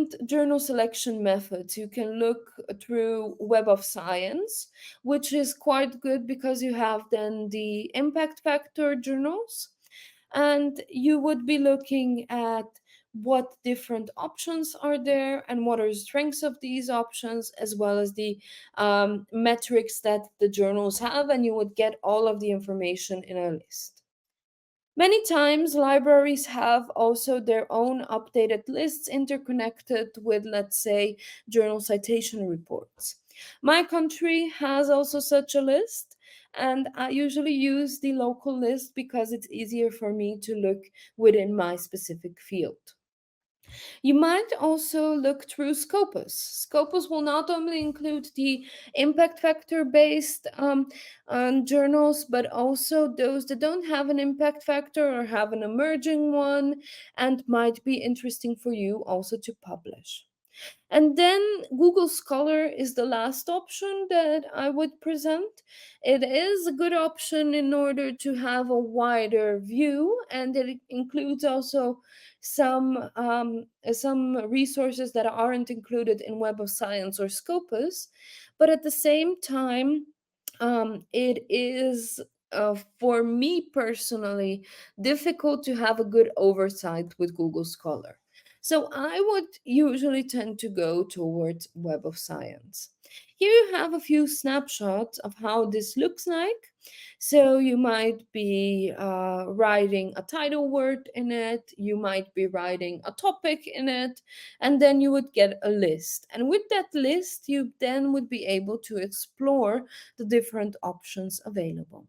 different journal selection methods. You can look through Web of Science, which is quite good because you have then the impact factor journals, and you would be looking at what different options are there and what are the strengths of these options, as well as the metrics that the journals have, and you would get all of the information in a list. Many times, libraries have also their own updated lists interconnected with, let's say, journal citation reports. My country has also such a list, and I usually use the local list because it's easier for me to look within my specific field. You might also look through Scopus. Scopus will not only include the impact factor based journals, but also those that don't have an impact factor or have an emerging one and might be interesting for you also to publish. And then Google Scholar is the last option that I would present. It is a good option in order to have a wider view, and it includes also some resources that aren't included in Web of Science or Scopus, but at the same time, it is. For me personally, difficult to have a good oversight with Google Scholar. So I would usually tend to go towards Web of Science. Here you have a few snapshots of how this looks like. So you might be writing a title word in it, you might be writing a topic in it, and then you would get a list. And with that list, you then would be able to explore the different options available.